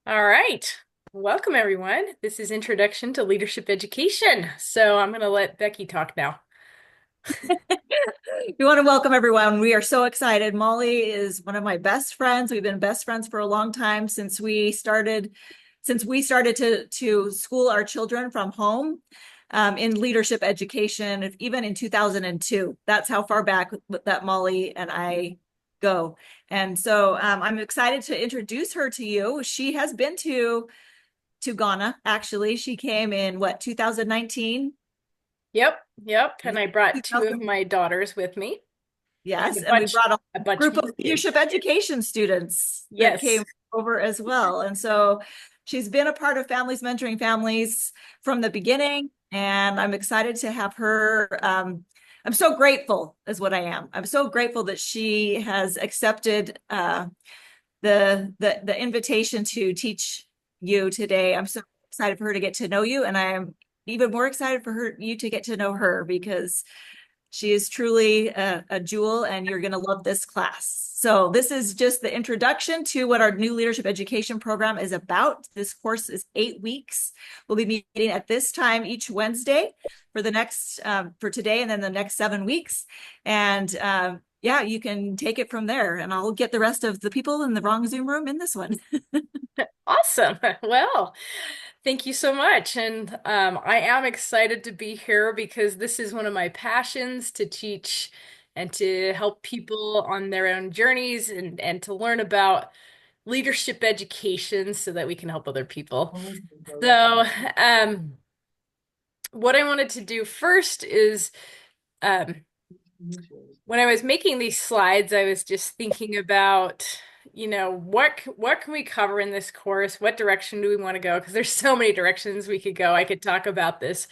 All right. Welcome, everyone. This is Introduction to Leadership Education. So I'm going to let Becky talk now. We want to welcome everyone. We are so excited. Molly is one of my best friends. We've been best friends for a long time since we started to school our children from home in leadership education, even in 2002. That's how far back that Molly and I go. And so I'm excited to introduce her to you. She has been to Ghana, actually. She came in what, 2019? Yep. And I brought two of 2000. my daughters with me and Yes, and we brought a a bunch group of more kids. leadership education students that Yes. came over as well. And so she's been a part of Families Mentoring Families from the beginning, and I'm excited to have her. I'm so grateful, is what I am. I'm so grateful that she has accepted the invitation to teach you today. I'm so excited for her to get to know you, and I'm even more excited for you to get to know her because she is truly a jewel, and you're going to love this class. So, this is just the introduction to what our new leadership education program is about. This course is 8 weeks. We'll be meeting at this time each Wednesday for today and then the next 7 weeks. And yeah, you can take it from there, and I'll get the rest of the people in the wrong Zoom room in this one. Awesome. Well, thank you so much. And I am excited to be here because this is one of my passions to teach and to help people on their own journeys and to learn about leadership education so that we can help other people. So, um, what I wanted to do first is um, when I was making these slides, I was just thinking about, what can we cover in this course? What direction do we want to go? Because there's so many directions we could go. I could talk about this,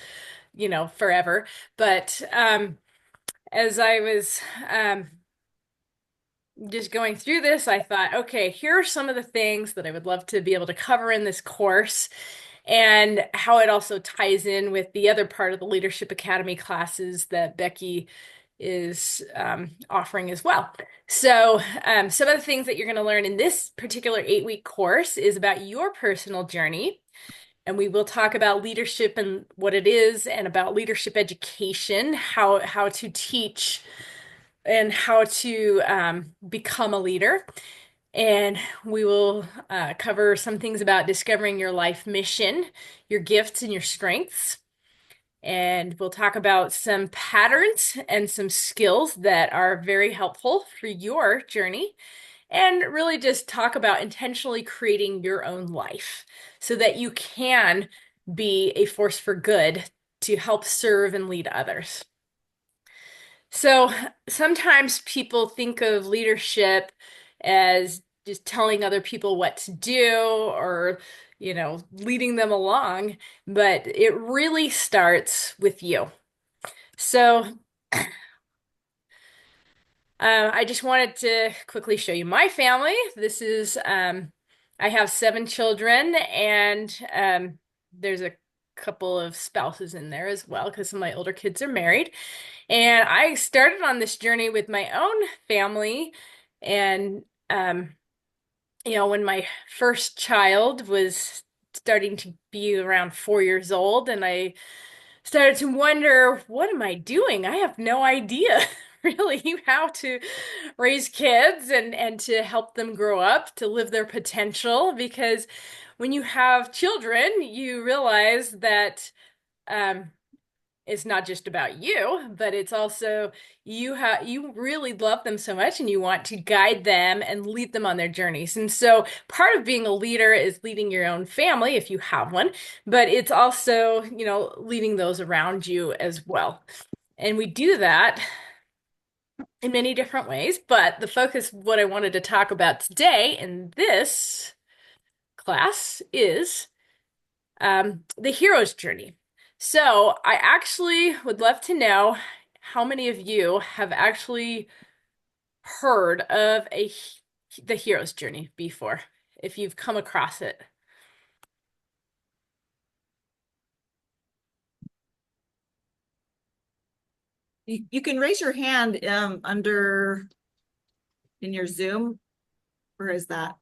forever. But as I was just going through this, I thought, okay, here are some of the things that I would love to be able to cover in this course and how it also ties in with the other part of the Leadership Academy classes that Becky is offering as well. So, some of the things that you're going to learn in this particular 8-week course is about your personal journey. And we will talk about leadership and what it is, and about leadership education, how to teach and how to become a leader. And we will cover some things about discovering your life mission, your gifts, and your strengths. And we'll talk about some patterns and some skills that are very helpful for your journey. And really just talk about intentionally creating your own life so that you can be a force for good to help serve and lead others. So sometimes people think of leadership as just telling other people what to do or, leading them along, but it really starts with you. So I just wanted to quickly show you my family. I have 7 children, and there's a couple of spouses in there as well because some of my older kids are married. And I started on this journey with my own family. And, when my first child was starting to be around 4 years old, and I started to wonder, what am I doing? I have no idea really how to raise kids and to help them grow up to live their potential. Because when you have children, you realize that um, it's not just about you, but it's also you really love them so much and you want to guide them and lead them on their journeys. And so part of being a leader is leading your own family if you have one, but it's also, leading those around you as well. And we do that in many different ways, but the focus of what I wanted to talk about today in this class is the hero's journey. So I actually would love to know how many of you have actually heard of the hero's journey before, if you've come across it. You can raise your hand under in your Zoom. Where is that?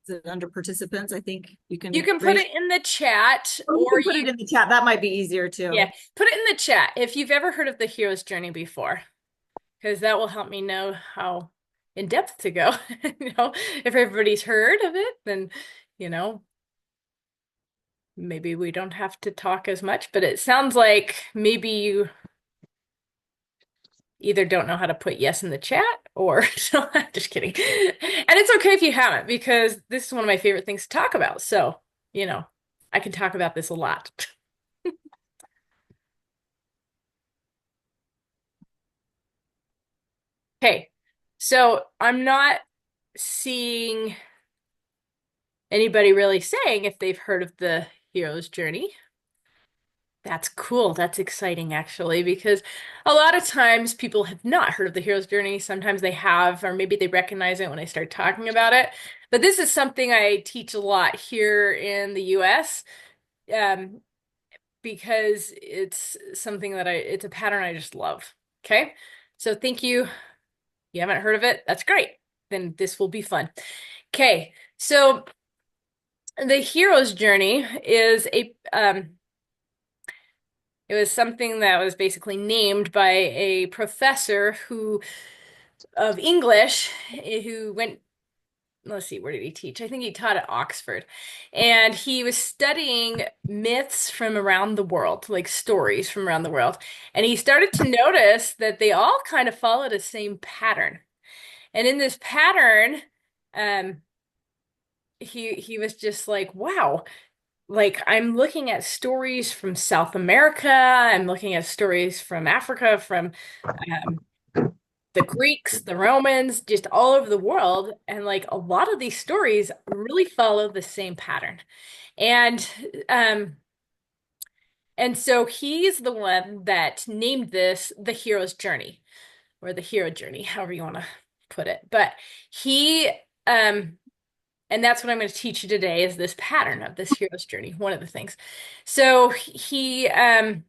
Is it under participants? I think you You can can put raise. it in the chat, Oh, you or can put it you, in the chat. That might be easier yeah, too. put it in the chat if you've ever heard of the hero's journey before, because that will help me know how in depth to go. If everybody's heard of it, then, you know, maybe we don't have to talk as much, but it sounds like maybe you either don't know how to put yes in the chat or so I'm just kidding. And it's okay if you haven't, because this is one of my favorite things to talk about. So, you know, I can talk about this a lot. Okay, so I'm not seeing anybody really saying if they've heard of the hero's journey. That's cool. That's exciting, actually, because a lot of times people have not heard of the hero's journey. Sometimes they have, or maybe they recognize it when I start talking about it. But this is something I teach a lot here in the US, um, because it's something that it's a pattern I just love. Okay. So thank you. You haven't heard of it? That's great. Then this will be fun. Okay. So the hero's journey is it was something that was basically named by a professor who of English who went, let's see, where did he teach? I think he taught at Oxford. And he was studying myths from around the world, like stories from around the world. And he started to notice that they all kind of followed the same pattern. And in this pattern, um, he was just like, wow, like I'm looking at stories from South America, I'm looking at stories from Africa, from um, the Greeks, the Romans, just all over the world, and like a lot of these stories really follow the same pattern. And um, and so he's the one that named this the hero's journey, or the hero journey, however you want to put it. But he and that's what I'm going to teach you today is this pattern of this hero's journey, one of the things. So he and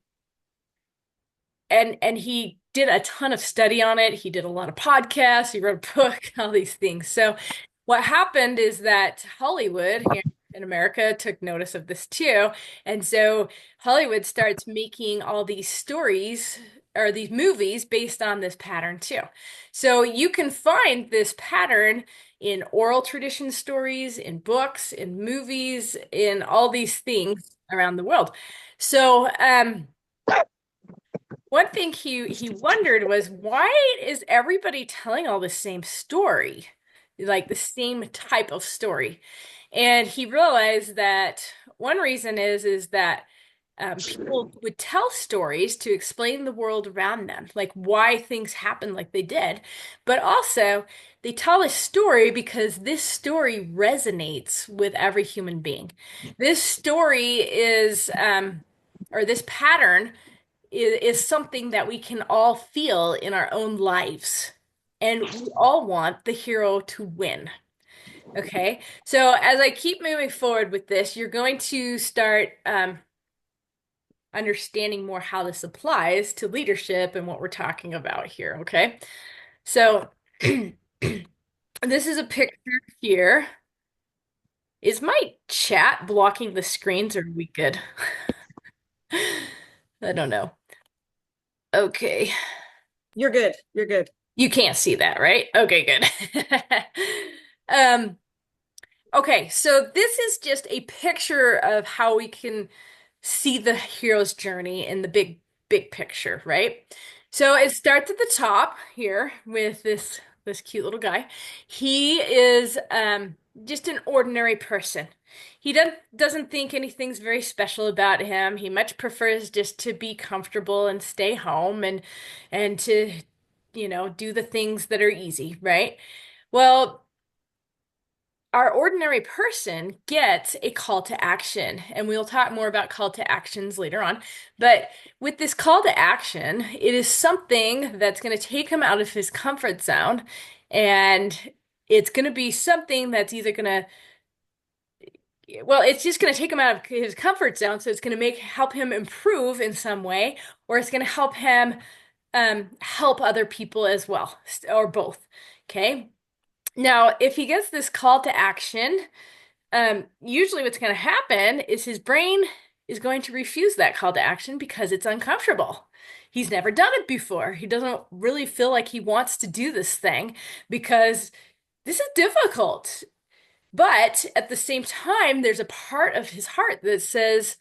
he did a ton of study on it. He did a lot of podcasts, he wrote a book, all these things. So what happened is that Hollywood here in America took notice of this too. And so Hollywood starts making all these stories or these movies based on this pattern too. So you can find this pattern in oral tradition stories, in books, in movies, in all these things around the world. So, one thing he wondered was why is everybody telling all the same story? Like the same type of story. And he realized that one reason is that people would tell stories to explain the world around them, like why things happen like they did. But also, they tell a story because this story resonates with every human being. This story or this pattern is something that we can all feel in our own lives. And we all want the hero to win. Okay. So as I keep moving forward with this, you're going to start understanding more how this applies to leadership and what we're talking about here. Okay. So this is a picture here. Is my chat blocking the screens or are we good? I don't know. Okay. You're good. You're good. You can't see that, right? Okay, good. Um, okay, so this is just a picture of how we can see the hero's journey in the big picture, right? So it starts at the top here with this cute little guy. He is just an ordinary person. He doesn't think anything's very special about him. He much prefers just to be comfortable and stay home and to, do the things that are easy, right? Well, our ordinary person gets a call to action, and we'll talk more about call to actions later on. But with this call to action, it is something that's going to take him out of his comfort zone, and it's going to be something that's either going to, well, it's just going to take him out of his comfort zone, so it's going to help him improve in some way, or it's going to help him help other people as well, or both. Okay. Now, if he gets this call to action, usually what's going to happen is his brain is going to refuse that call to action because it's uncomfortable. He's never done it before. He doesn't really feel like he wants to do this thing because this is difficult. But at the same time, there's a part of his heart that says,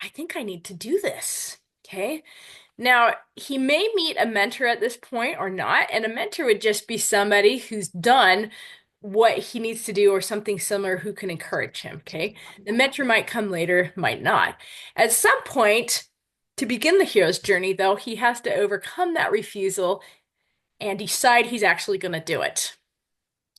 I think I need to do this. Okay. Now, he may meet a mentor at this point or not, and a mentor would just be somebody who's done what he needs to do or something similar who can encourage him. Okay. The mentor might come later, might not. At some point, to begin the hero's journey, though, he has to overcome that refusal and decide he's actually going to do it.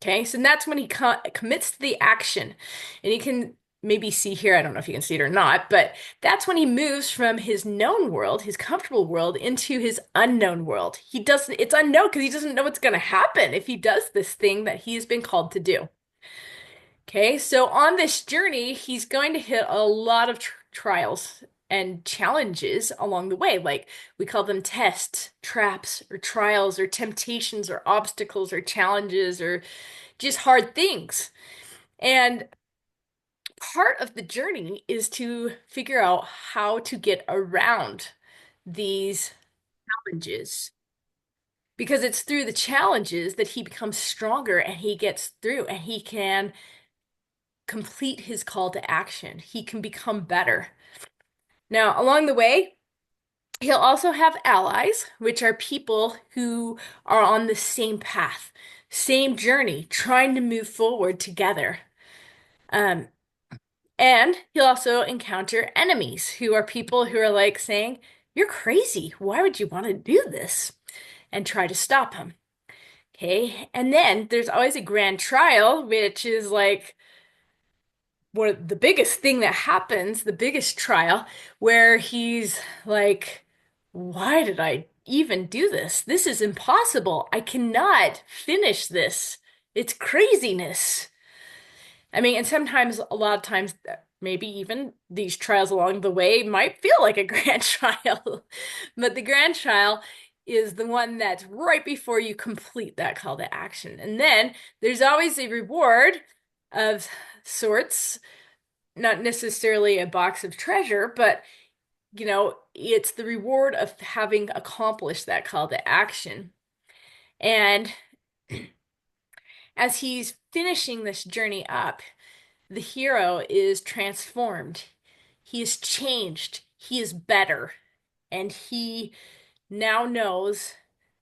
Okay, so that's when he commits to the action. And you can maybe see here, I don't know if you can see it or not, but that's when he moves from his known world, his comfortable world, into his unknown world. It's unknown because he doesn't know what's going to happen if he does this thing that he has been called to do. Okay, so on this journey, he's going to hit a lot of trials and challenges along the way. Like we call them tests, traps, or trials, or temptations, or obstacles, or challenges, or just hard things. And part of the journey is to figure out how to get around these challenges because it's through the challenges that he becomes stronger and he gets through and he can complete his call to action. He can become better. Now, along the way, he'll also have allies, which are people who are on the same path, same journey, trying to move forward together. Um, And he'll also encounter enemies who are people who are like saying, You're crazy. Why would you want to do this? And try to stop him. Okay. And then there's always a grand trial, which is like what the biggest thing that happens, the biggest trial, where he's like, Why did I even do this? This is impossible. I cannot finish this. It's craziness. I mean, and sometimes, a lot of times, maybe even these trials along the way might feel like a grand trial. But the grand trial is the one that's right before you complete that call to action. And then there's always a reward of sorts, not necessarily a box of treasure, but it's the reward of having accomplished that call to action. And as he's finishing this journey up, the hero is transformed. He is changed. He is better. And he now knows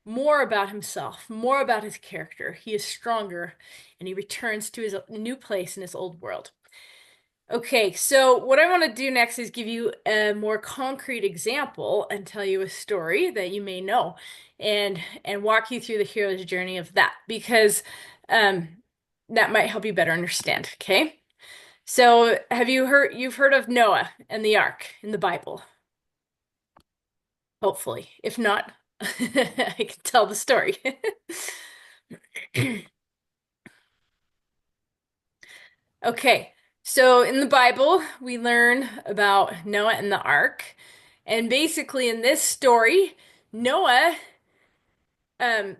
more about himself, more about his character. He is stronger and he returns to his new place in his old world. Okay, so what I want to do next is give you a more concrete example and tell you a story that you may know and walk you through the hero's journey of that because um that might help you better understand, okay? So, you've heard of Noah and the ark in the Bible, hopefully. If not, I can tell the story. Okay. So, in the Bible, we learn about Noah and the ark. And basically in this story, Noah um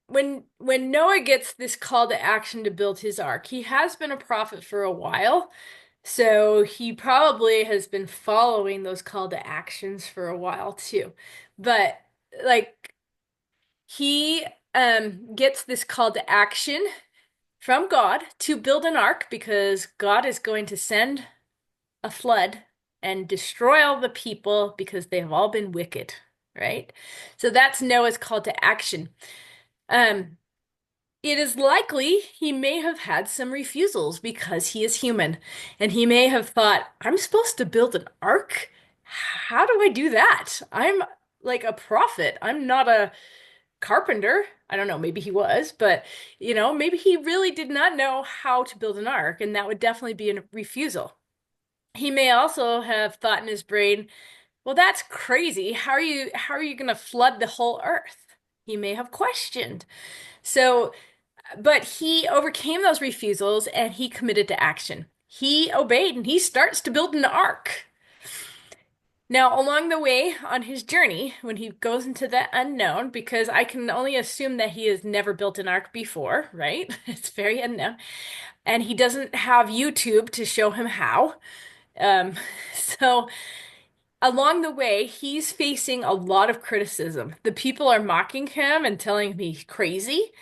when Noah gets this call to action to build his ark, he has been a prophet for a while. So he probably has been following those call to actions for a while too. But like he gets this call to action from God to build an ark because God is going to send a flood and destroy all the people because they have all been wicked, right? So that's Noah's call to action. Um It is likely he may have had some refusals because he is human. And he may have thought, I'm supposed to build an ark? How do I do that? I'm like a prophet. I'm not a carpenter. I don't know, maybe he was, but maybe he really did not know how to build an ark, and that would definitely be a refusal. He may also have thought in his brain, well, that's crazy. How are you going to flood the whole earth? He may have questioned. So but he overcame those refusals and he committed to action. He obeyed and he starts to build an ark. Now, along the way on his journey, when he goes into the unknown, because I can only assume that he has never built an ark before, right? It's very unknown. And he doesn't have YouTube to show him how. Um, so along the way, he's facing a lot of criticism. The people are mocking him and telling him he's crazy.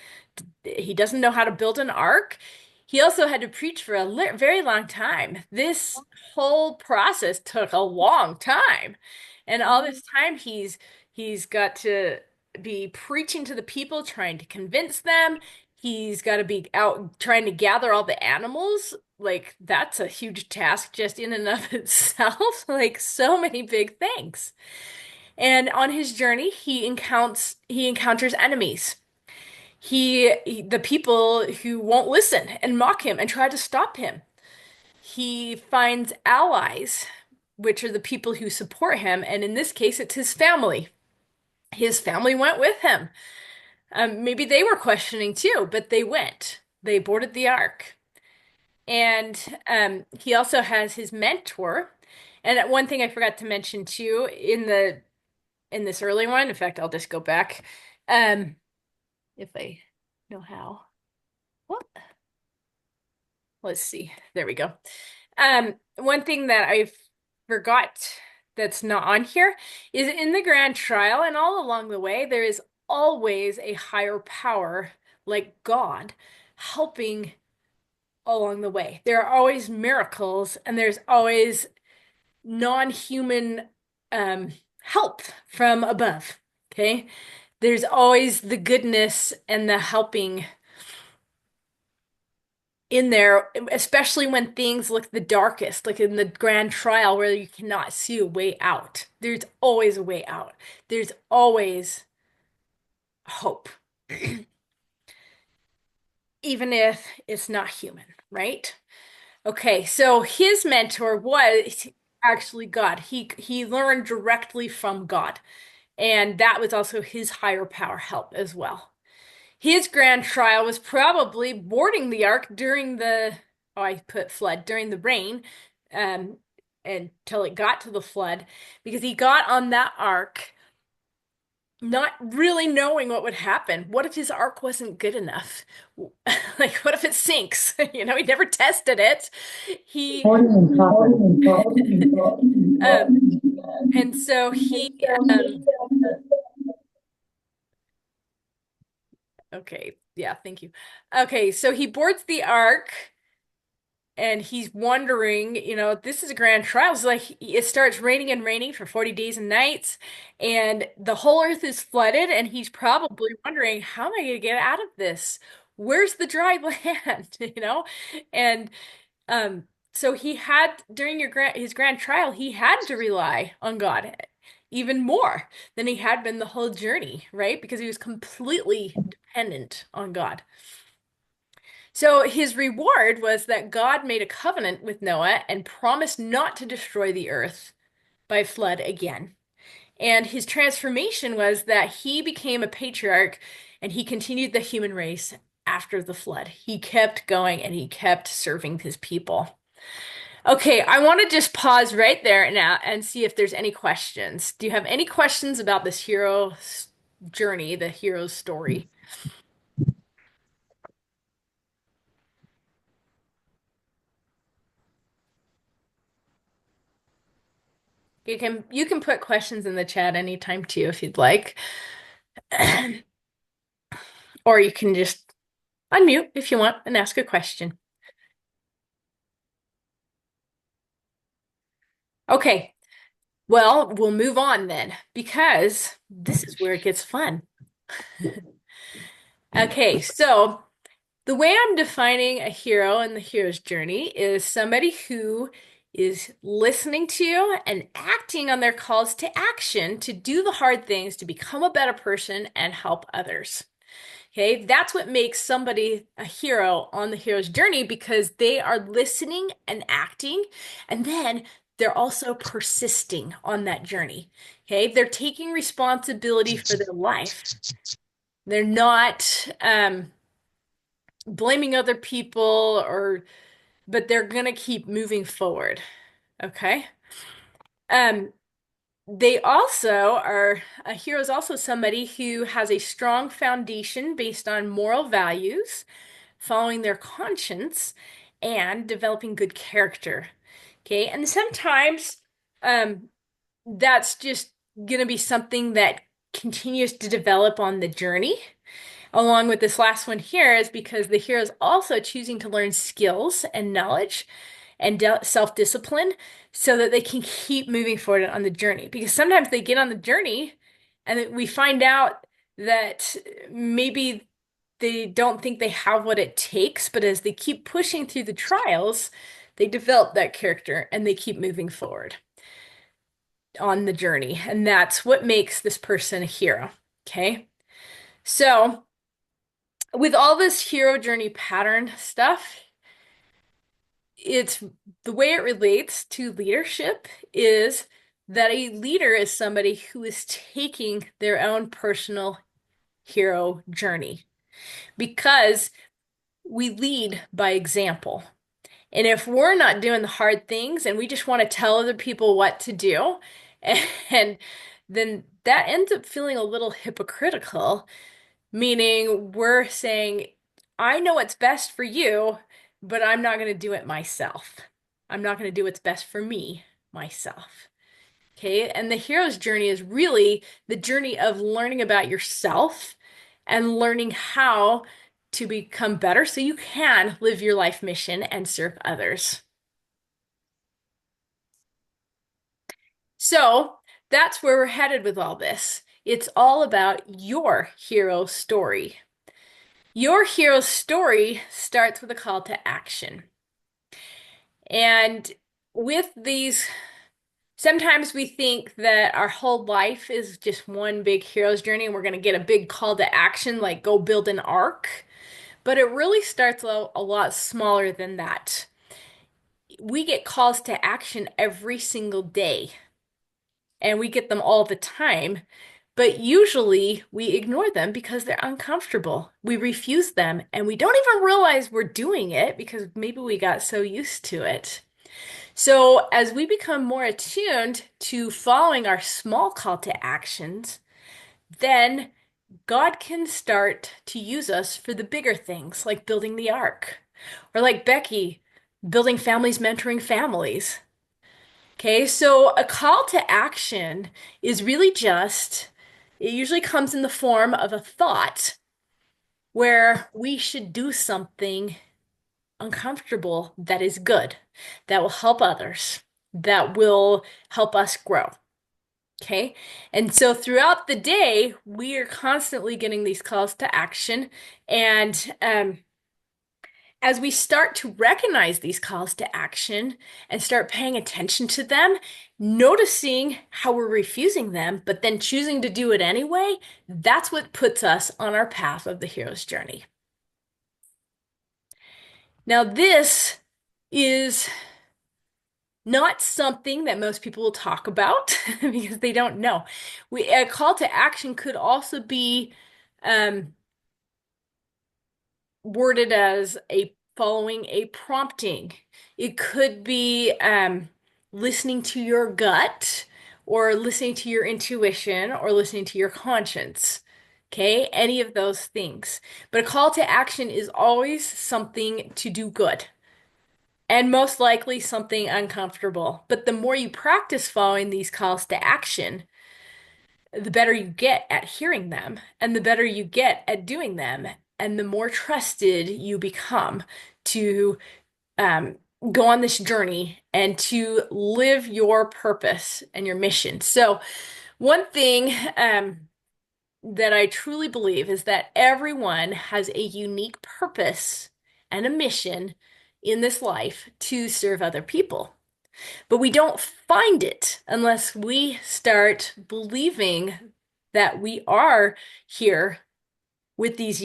He doesn't know how to build an ark. He also had to preach for a very long time. This whole process took a long time. And all this time he's got to be preaching to the people, trying to convince them. He's got to be out trying to gather all the animals. Like that's a huge task just in and of itself. Like so many big things. And on his journey, he encounters enemies. The people who won't listen and mock him and try to stop him. He finds allies, which are the people who support him, and in this case, it's his family. His family went with him. Maybe they were questioning too, but they went. They boarded the ark. And he also has his mentor. And one thing I forgot to mention too, in this early one, in fact, I'll just go back, um, if I know how. What? Let's see. There we go. One thing that I forgot that's not on here is in the grand trial and all along the way, there is always a higher power like God helping along the way. There are always miracles and there's always non-human help from above. Okay? There's always the goodness and the helping in there, especially when things look the darkest, like in the grand trial where you cannot see a way out. There's always a way out. There's always hope, even if it's not human, right? Okay, so his mentor was actually God. He learned directly from God, and that was also his higher power help as well. His grand trial was probably boarding the ark during oh, I put flood, during the rain, um, until it got to the flood, because he got on that ark not really knowing what would happen. What if his ark wasn't good enough? Like, what if it sinks? He never tested it. He, um, and so okay, yeah, thank you. Okay, so he boards the ark. And he's wondering, this is a grand trial. It's like it starts raining and raining for 40 days and nights, and the whole earth is flooded, and he's probably wondering, how am I going to get out of this? Where's the dry land? And um, so he had during his grand trial, he had to rely on God even more than he had been the whole journey, right? Because he was completely dependent on God. So his reward was that God made a covenant with Noah and promised not to destroy the earth by flood again. And his transformation was that he became a patriarch and he continued the human race after the flood. He kept going and he kept serving his people. Okay, I want to just pause right there now and see if there's any questions. Do you have any questions about this hero's journey, the hero's story? You can put questions in the chat anytime too if you'd like. Or you can just unmute if you want and ask a question. Okay, well, we'll move on then because this is where it gets fun. Okay, so the way I'm defining a hero and the hero's journey is somebody who is listening to and acting on their calls to action to do the hard things to become a better person and help others. Okay, that's what makes somebody a hero on the hero's journey because they are listening and acting, and then they're also persisting on that journey. Okay, they're taking responsibility for their life. They're not blaming other people but they're gonna keep moving forward. Okay. Um, they also are a hero is also somebody who has a strong foundation based on moral values, following their conscience, and developing good character. Okay, and sometimes um, that's just going to be something that continues to develop on the journey. Along with this last one here is because the hero is also choosing to learn skills and knowledge and self-discipline so that they can keep moving forward on the journey. Because sometimes they get on the journey and we find out that maybe they don't think they have what it takes, but as they keep pushing through the trials, they develop that character and they keep moving forward on the journey. And that's what makes this person a hero. Okay. So, with all this hero journey pattern stuff, it's the way it relates to leadership is that a leader is somebody who is taking their own personal hero journey because we lead by example. And if we're not doing the hard things and we just want to tell other people what to do, and then that ends up feeling a little hypocritical, meaning we're saying, I know what's best for you, but I'm not going to do it myself. I'm not going to do what's best for me myself. Okay. And the hero's journey is really the journey of learning about yourself and learning how to become better so you can live your life mission and serve others. So that's where we're headed with all this. It's all about your hero story. Your hero story starts with a call to action. And with these, sometimes we think that our whole life is just one big hero's journey and we're going to get a big call to action, like go build an ark. But it really starts a lot smaller than that. We get calls to action every single day, and we get them all the time. But usually we ignore them because they're uncomfortable. We refuse them and we don't even realize we're doing it because maybe we got so used to it. So, as we become more attuned to following our small call to actions, then God can start to use us for the bigger things like building the ark, or like Becky, building families, mentoring families. Okay, so a call to action is really just, it usually comes in the form of a thought where we should do something uncomfortable that is good, that will help others, that will help us grow. Okay. And so throughout the day, we are constantly getting these calls to action. And as we start to recognize these calls to action and start paying attention to them, noticing how we're refusing them, but then choosing to do it anyway, that's what puts us on our path of the hero's journey. Now, this is not something that most people will talk about because they don't know. A call to action could also be um, worded as a following a prompting. It could be listening to your gut or listening to your intuition or listening to your conscience. Okay, any of those things. But a call to action is always something to do good and most likely something uncomfortable. But the more you practice following these calls to action, the better you get at hearing them and the better you get at doing them and the more trusted you become to um, go on this journey and to live your purpose and your mission. So, one thing that I truly believe is that everyone has a unique purpose and a mission in this life to serve other people. But we don't find it unless we start believing that we are here with this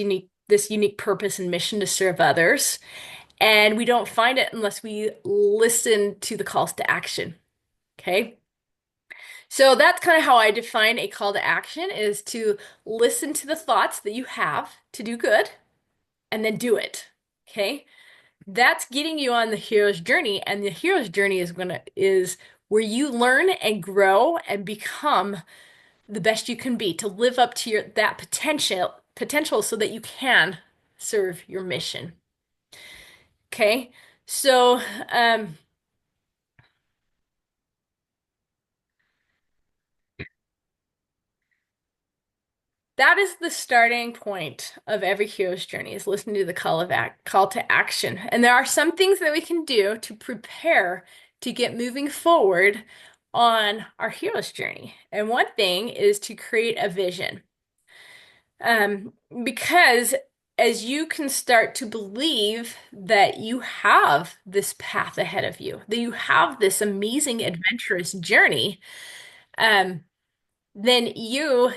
unique purpose and mission to serve others. And we don't find it unless we listen to the calls to action. Okay. So that's kind of how I define a call to action is to listen to the thoughts that you have to do good and then do it. Okay. That's getting you on the hero's journey, and the hero's journey is where you learn and grow and become the best you can be to live up to your that potential so that you can serve your mission. Okay? So, um, that is the starting point of every hero's journey is listening to the call to action. And there are some things that we can do to prepare to get moving forward on our hero's journey. And one thing is to create a vision. Because as you can start to believe that you have this path ahead of you, that you have this amazing adventurous journey, um, then you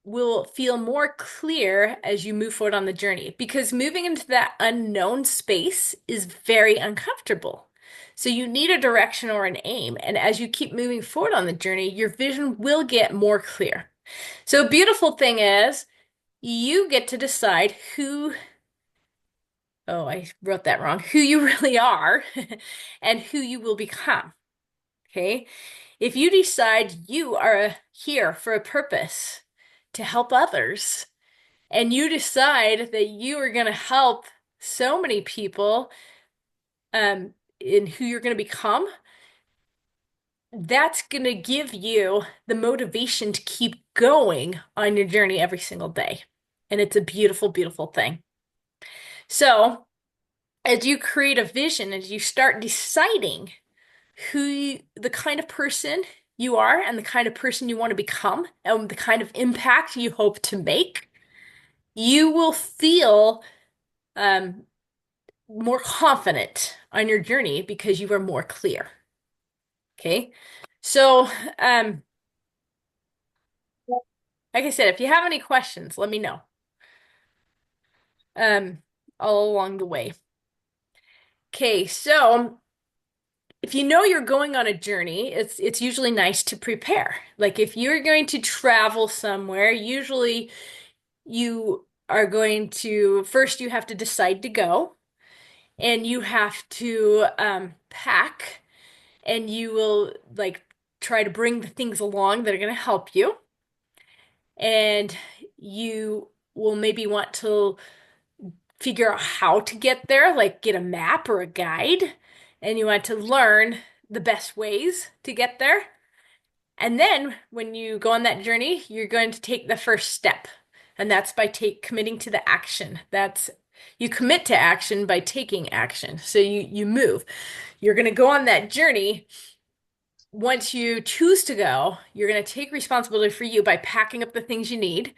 will feel more clear as you move forward on the journey because moving into that unknown space is very uncomfortable. So you need a direction or an aim. And as you keep moving forward on the journey, your vision will get more clear. So a beautiful thing is you get to decide oh, I wrote that wrong, who you really are and who you will become. Okay. If you decide you are here for a purpose to help others, and you decide that you are going to help so many people in who you're going to become, that's going to give you the motivation to keep going on your journey every single day. And it's a beautiful, beautiful thing. So, as you create a vision, as you start deciding the kind of person you are and the kind of person you want to become and the kind of impact you hope to make, you will feel um, more confident on your journey because you are more clear. Okay. So, um, like I said, if you have any questions, let me know. Um, all along the way. Okay, so if you know you're going on a journey, it's usually nice to prepare. Like if you're going to travel somewhere, usually you are going to first you have to decide to go and you have to pack and you will like try to bring the things along that are going to help you. And you will maybe want to figure out how to get there, like get a map or a guide, and you want to learn the best ways to get there. And then when you go on that journey, you're going to take the first step. And that's by committing to the action. That's you commit to action by taking action. So you move. You're going to go on that journey. Once you choose to go, you're going to take responsibility for you by packing up the things you need,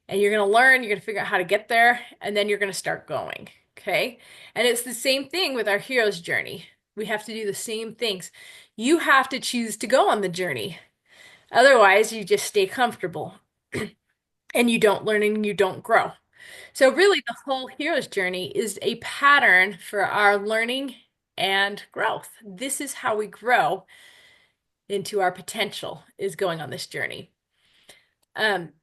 and you're going to learn, you're going to figure out how to get there, and then you're going to start going. Okay? And it's the same thing with our hero's journey. We have to do the same things. You have to choose to go on the journey. Otherwise, you just stay comfortable and you don't learn and you don't grow. So, really, the whole hero's journey is a pattern for our learning and growth. This is how we grow into our potential, is going on this journey. Um,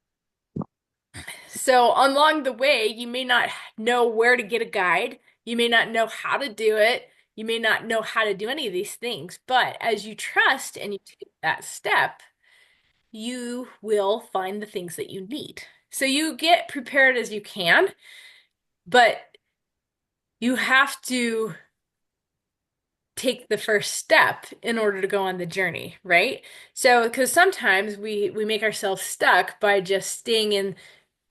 so, along the way, you may not know where to get a guide, you may not know how to do it, you may not know how to do any of these things, but as you trust and you take that step, you will find the things that you need. So you get prepared as you can, but you have to take the first step in order to go on the journey, right? So, because sometimes we make ourselves stuck by just staying in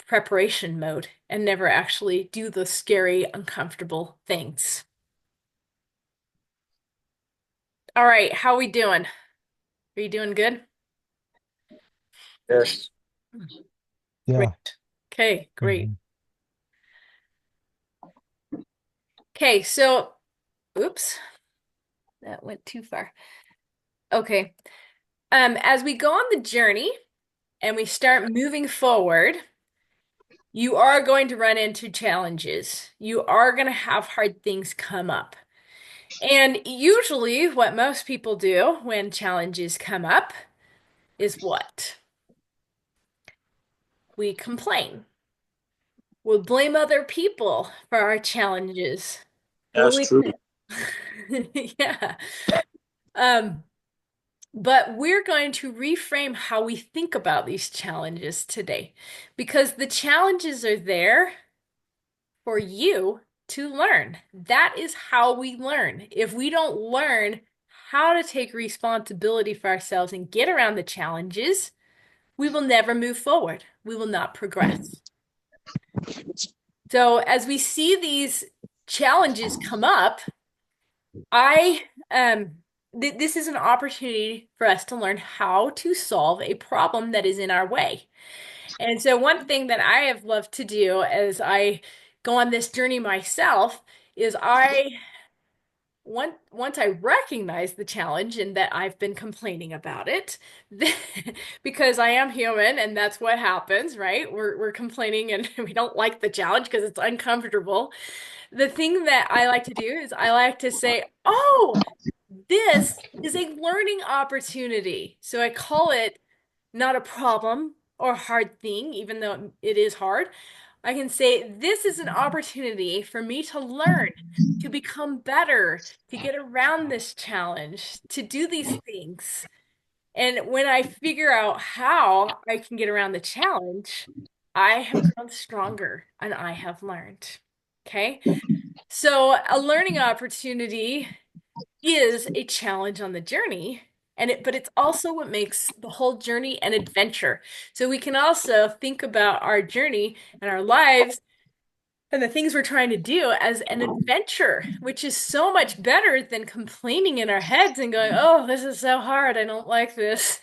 preparation mode and never actually do the scary, uncomfortable things. All right, how we doing? Are you doing good? Yes. Yeah. Great. Okay, great. Mhm. Okay, so, oops, that went too far. Okay. As we go on the journey and we start moving forward, you are going to run into challenges. You are going to have hard things come up. And usually, what most people do when challenges come up is what? We complain. We'll blame other people for our challenges. Well, That's true. yeah. Um, but we're going to reframe how we think about these challenges today because the challenges are there for you to learn. That is how we learn. If we don't learn how to take responsibility for ourselves and get around the challenges, we will never move forward. We will not progress. So, as we see these challenges come up, I this is an opportunity for us to learn how to solve a problem that is in our way. And so one thing that I have loved to do as I go on this journey myself is once I recognize the challenge and that I've been complaining about it, because I am human and that's what happens, right? We're complaining and we don't like the challenge because it's uncomfortable. The thing that I like to do is I like to say, "Oh, this is a learning opportunity." So I call it not a problem or hard thing, even though it is hard. I can say, this is an opportunity for me to learn, to become better, to get around this challenge, to do these things. And when I figure out how I can get around the challenge, I have grown stronger and I have learned. Okay. So a learning opportunity is a challenge on the journey but it's also what makes the whole journey an adventure. So we can also think about our journey and our lives and the things we're trying to do as an adventure, which is so much better than complaining in our heads and going, "Oh, this is so hard. I don't like this."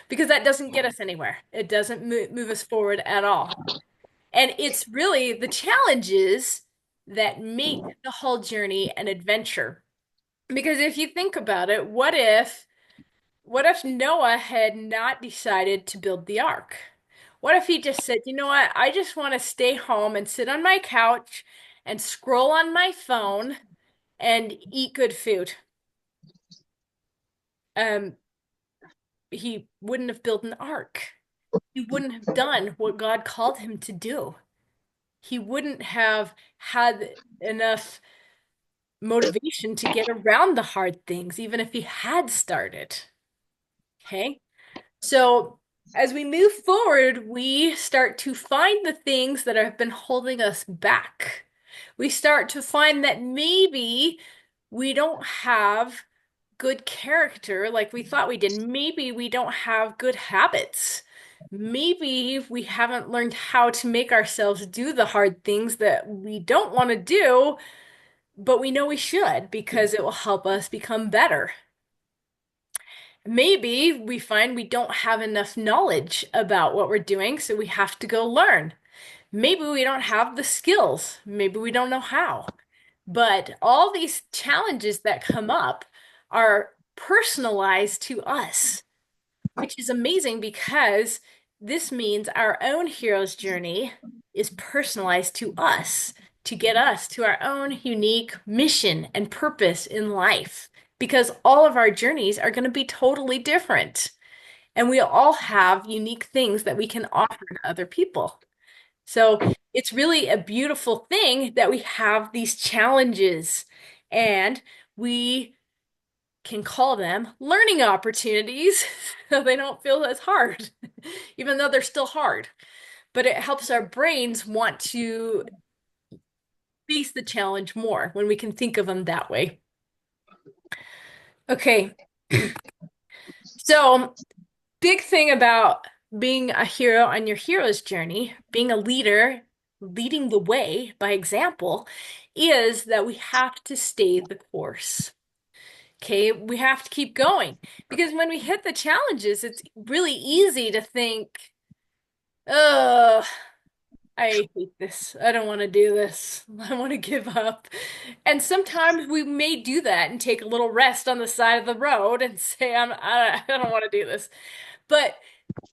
Because that doesn't get us anywhere. It doesn't move us forward at all. And it's really the challenges that make the whole journey an adventure. Because if you think about it, what if Noah had not decided to build the ark? What if he just said, "You know what? I just want to stay home and sit on my couch and scroll on my phone and eat good food." Um, he wouldn't have built an ark. He wouldn't have done what God called him to do. He wouldn't have had enough motivation to get around the hard things, even if he had started. Okay? So as we move forward, we start to find the things that have been holding us back. We start to find that maybe we don't have good character like we thought we did. Maybe we don't have good habits. Maybe we haven't learned how to make ourselves do the hard things that we don't want to do, but we know we should because it will help us become better. Maybe we find we don't have enough knowledge about what we're doing, so we have to go learn. Maybe we don't have the skills. Maybe we don't know how. But all these challenges that come up are personalized to us, which is amazing because this means our own hero's journey is personalized to us to get us to our own unique mission and purpose in life. Because all of our journeys are going to be totally different. And we all have unique things that we can offer to other people. So it's really a beautiful thing that we have these challenges and we can call them learning opportunities so they don't feel as hard, even though they're still hard. But it helps our brains want to face the challenge more when we can think of them that way. Okay, so big thing about being a hero on your hero's journey, being a leader, leading the way by example, is that we have to stay the course. Okay, we have to keep going because when we hit the challenges, it's really easy to think, "Oh, I hate this. I don't want to do this. I want to give up." And sometimes we may do that and take a little rest on the side of the road and say, I don't want to do this." But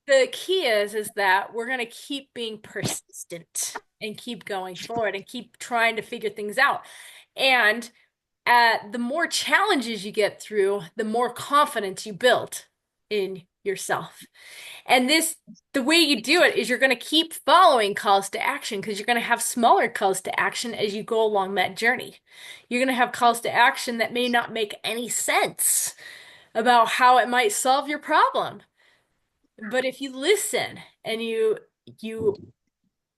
the key is that we're going to keep being persistent and keep going forward and keep trying to figure things out. And the more challenges you get through, the more confidence you build in yourself. And the way you do it is you're going to keep following calls to action because you're going to have smaller calls to action as you go along that journey. You're going to have calls to action that may not make any sense, about how it might solve your problem. But if you listen and you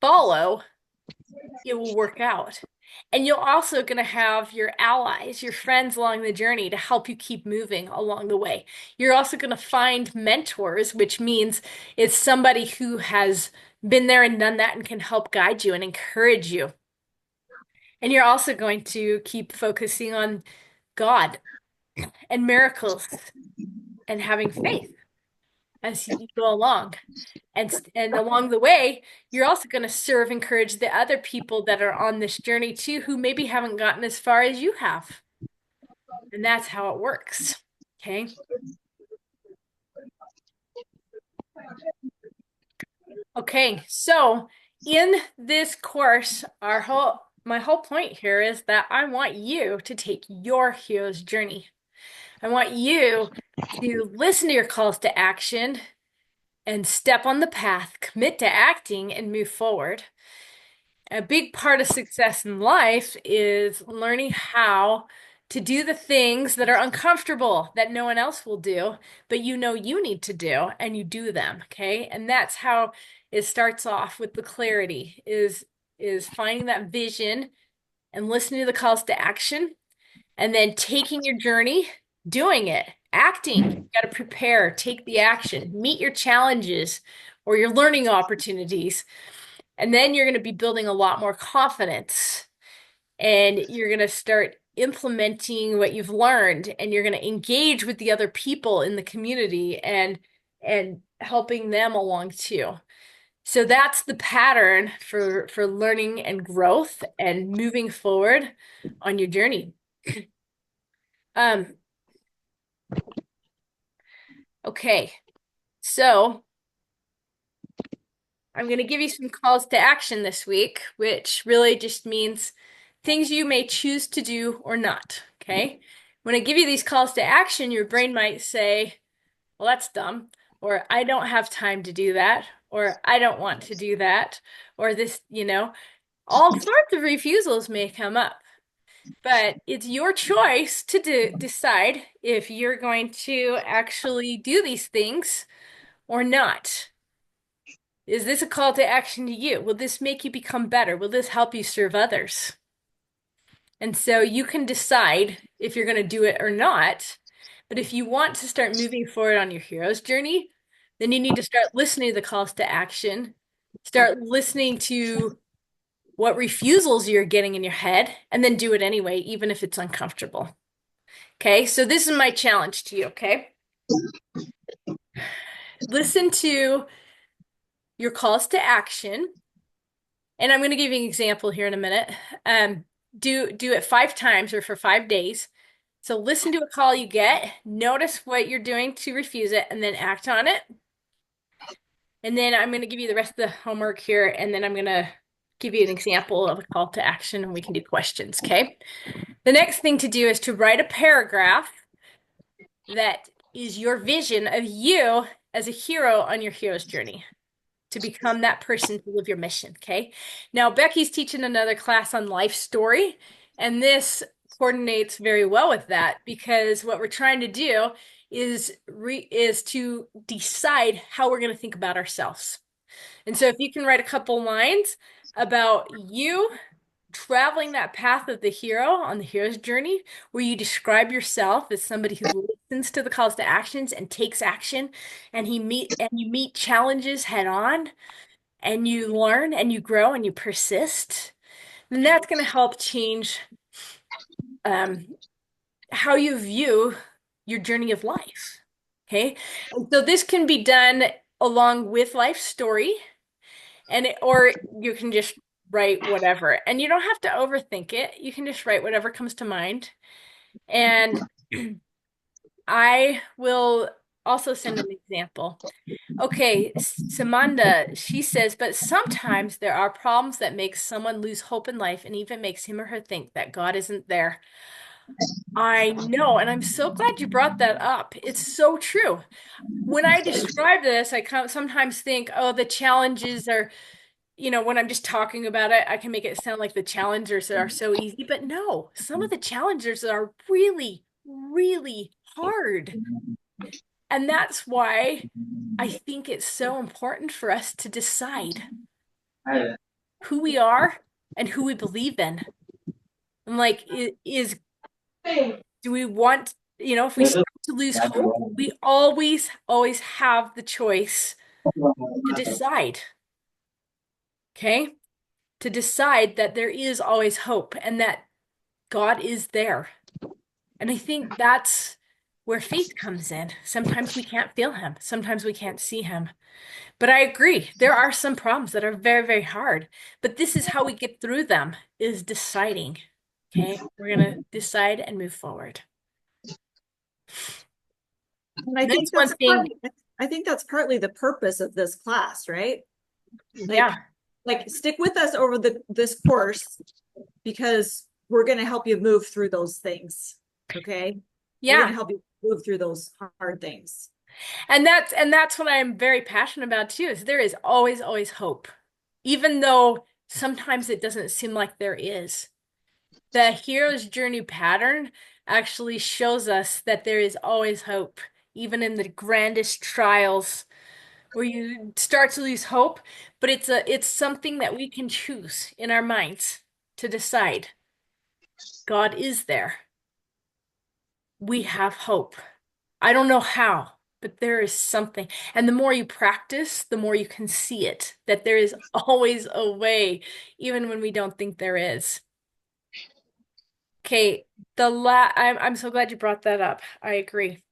follow, it will work out. And you're also going to have your allies, your friends along the journey to help you keep moving along the way. You're also going to find mentors, which means it's somebody who has been there and done that and can help guide you and encourage you. And you're also going to keep focusing on God and miracles and having faith as you go along. And along the way, you're also going to serve, encourage the other people that are on this journey too, who maybe haven't gotten as far as you have. And that's how it works. Okay. Okay. So in this course, my whole point here is that I want you to take your hero's journey. I want you to listen to your calls to action and step on the path, commit to acting, and move forward. A big part of success in life is learning how to do the things that are uncomfortable that no one else will do, but you know you need to do, and you do them, okay? And that's how it starts off with the clarity is finding that vision and listening to the calls to action, and then taking your journey, doing it, acting. You got to prepare, take the action, meet your challenges or your learning opportunities. And then you're going to be building a lot more confidence and you're going to start implementing what you've learned and you're going to engage with the other people in the community and helping them along too. So that's the pattern for learning and growth and moving forward on your journey. Um, okay. So I'm going to give you some calls to action this week, which really just means things you may choose to do or not. Okay. When I give you these calls to action, your brain might say, well, that's dumb, or I don't have time to do that, or I don't want to do that, or this, all sorts of refusals may come up. But it's your choice to decide if you're going to actually do these things or not. Is this a call to action to you? Will this make you become better? Will this help you serve others? And so you can decide if you're going to do it or not. But if you want to start moving forward on your hero's journey, then you need to start listening to the calls to action, start listening to what refusals you're getting in your head, and then do it anyway, even if it's uncomfortable. Okay, so this is my challenge to you, okay? Listen to your calls to action. And I'm going to give you an example here in a minute. Do it 5 times or for 5 days. So listen to a call you get, notice what you're doing to refuse it, and then act on it. And then I'm going to give you the rest of the homework here, and then I'm going to give you an example of a call to action, and we can do questions, okay? The next thing to do is to write a paragraph that is your vision of you as a hero on your hero's journey to become that person to live your mission, okay? Now, Becky's teaching another class on life story, and this coordinates very well with that because what we're trying to do is to decide how we're going to think about ourselves. And so if you can write a couple lines about you traveling that path of the hero on the hero's journey, where you describe yourself as somebody who listens to the calls to actions and takes action, and you meet challenges head on, and you learn and you grow and you persist, then that's going to help change um, how you view your journey of life. Okay, and so this can be done along with life story, or you can just write whatever. And you don't have to overthink it. You can just write whatever comes to mind. And I will also send an example. Okay, Samanda, she says, but sometimes there are problems that make someone lose hope in life and even makes him or her think that God isn't there. I know, and I'm so glad you brought that up. It's so true. When I describe this, sometimes think, oh, the challenges are when I'm just talking about it, I can make it sound like the challengers are so easy, but no, some of the challengers are really, really hard. And that's why I think it's so important for us to decide who we are and who we believe in. And like, do we want, if we start to lose hope, we always have the choice to decide, okay? To decide that there is always hope and that God is there. And I think that's where faith comes in. Sometimes we can't feel him, sometimes we can't see him. But I agree, there are some problems that are very, very hard. But this is how we get through them, is deciding. Okay, we're gonna decide and move forward. And I And think that's one that's thing. partly the purpose of this class, right? Yeah, Like stick with us over this course because we're going to help you move through those things. Okay. We're going yeah. to help you move through those hard things. And that's what I'm very passionate about too, is there is always hope. Even though sometimes it doesn't seem like there is. The hero's journey pattern actually shows us that there is always hope, even in the grandest trials where you start to lose hope, but it's something that we can choose in our minds to decide. God is there. We have hope. I don't know how, but there is something. And the more you practice, the more you can see it, that there is always a way, even when we don't think there is. Okay, I'm so glad you brought that up. I agree.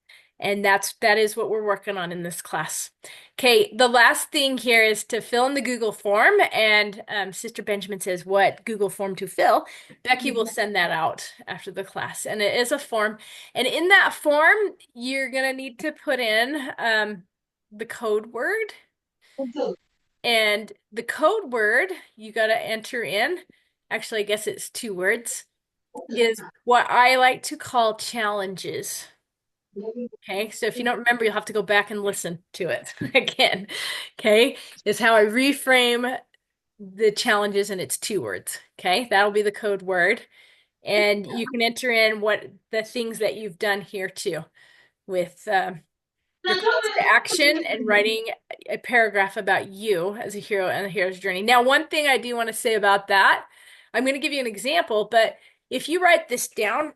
And that is what we're working on in this class. Okay, the last thing here is to fill in the Google form, and Sister Benjamin says what Google form to fill. Becky will send that out after the class, and it is a form. And in that form, you're gonna need to put in the code word, and the code word you gotta enter in. Actually, I guess it's two words is what I like to call challenges. Okay, so if you don't remember, you'll have to go back and listen to it again. Okay, is how I reframe the challenges, and it's two words. Okay, that'll be the code word. And you can enter in what the things that you've done here too, with your calls to action and writing a paragraph about you as a hero and a hero's journey. Now, one thing I do want to say about that, I'm going to give you an example, but if you write this down,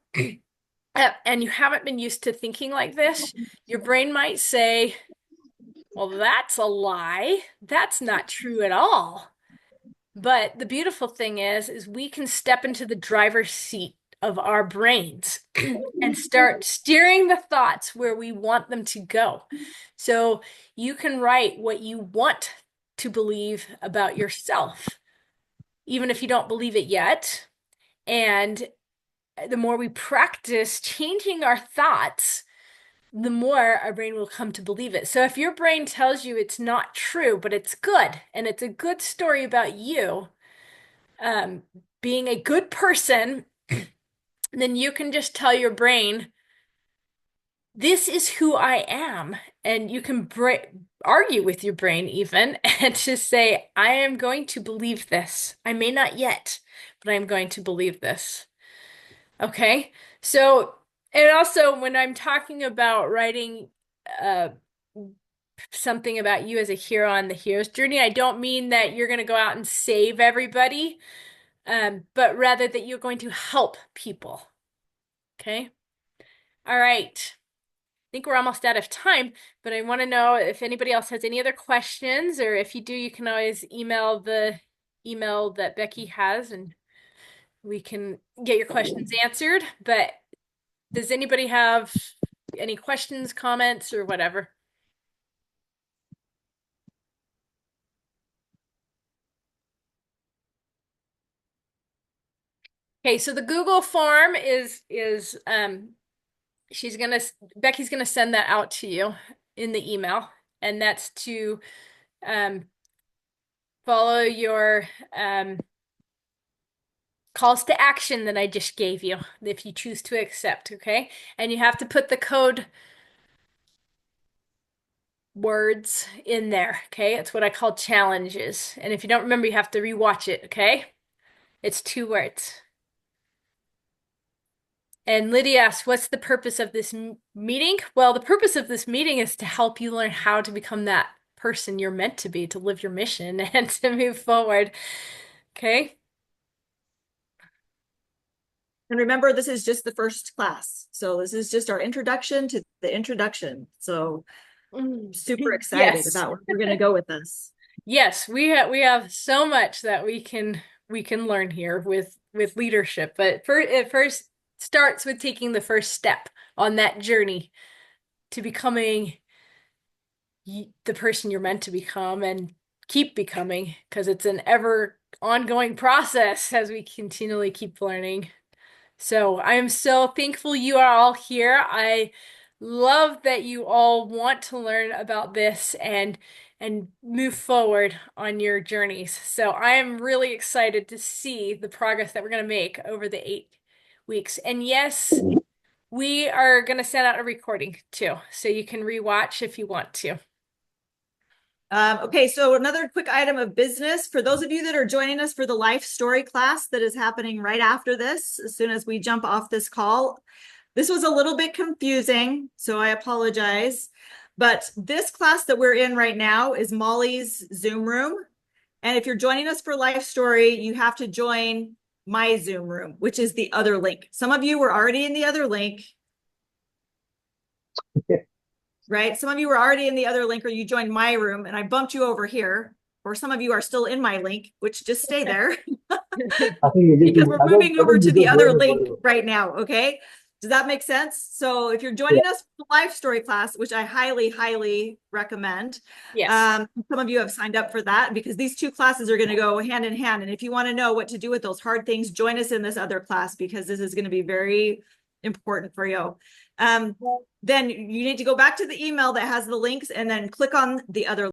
and you haven't been used to thinking like this, your brain might say, well, that's a lie. That's not true at all. But the beautiful thing is we can step into the driver's seat of our brains and start steering the thoughts where we want them to go. So you can write what you want to believe about yourself, even if you don't believe it yet. And the more we practice changing our thoughts, the more our brain will come to believe it. So if your brain tells you it's not true, but it's good, and it's a good story about you, being a good person, then you can just tell your brain, this is who I am. And you can argue with your brain even and just say, I am going to believe this. I may not yet, but I'm going to believe this. Okay. So, and also when I'm talking about writing uh, something about you as a hero on the hero's journey, I don't mean that you're going to go out and save everybody, but rather that you're going to help people. Okay. All right. I think we're almost out of time, but I want to know if anybody else has any other questions, or if you do, you can always email the email that Becky has and we can get your questions answered. But does anybody have any questions, comments, or whatever? Okay, so the Google form is she's gonna Becky's gonna send that out to you in the email, and that's to um follow your calls to action that I just gave you if you choose to accept, okay? And you have to put the code words in there, okay? It's what I call challenges. And if you don't remember, you have to rewatch it, okay? It's two words. And Lydia asks, what's the purpose of this meeting? Well, the purpose of this meeting is to help you learn how to become that person you're meant to be, to live your mission and to move forward. Okay? And remember, this is just the first class. So this is just our introduction to the introduction. So super excited Yes. about where we're going to go with this. Yes, we have so much that we can learn here with leadership, but it first starts with taking the first step on that journey to becoming the person you're meant to become and keep becoming, because it's an ever ongoing process as we continually keep learning. So I am so thankful you are all here. I love that you all want to learn about this and move forward on your journeys. So I am really excited to see the progress that we're going to make over the 8 weeks. And yes, we are going to send out a recording too, so you can rewatch if you want to. Okay, so another quick item of business for those of you that are joining us for the life story class that is happening right after this, as soon as we jump off this call. This was a little bit confusing, so I apologize. But this class that we're in right now is Molly's Zoom room. And if you're joining us for life story, you have to join my Zoom room, which is the other link. Some of you were already in the other link. Right? Some of you were already in the other link or you joined my room and I bumped you over here. Or some of you are still in my link, which just stay there I think you because just, we're I think, moving I over think to you the just other waited link for right now. Okay. Does that make sense? So if you're yeah. joining us for the life story class, which I highly, highly recommend, Yes. some of you have signed up for that because these two classes are going to go hand in hand. And if you want to know what to do with those hard things, join us in this other class because this is going to be very important for you. Then you need to go back to the email that has the links and then click on the other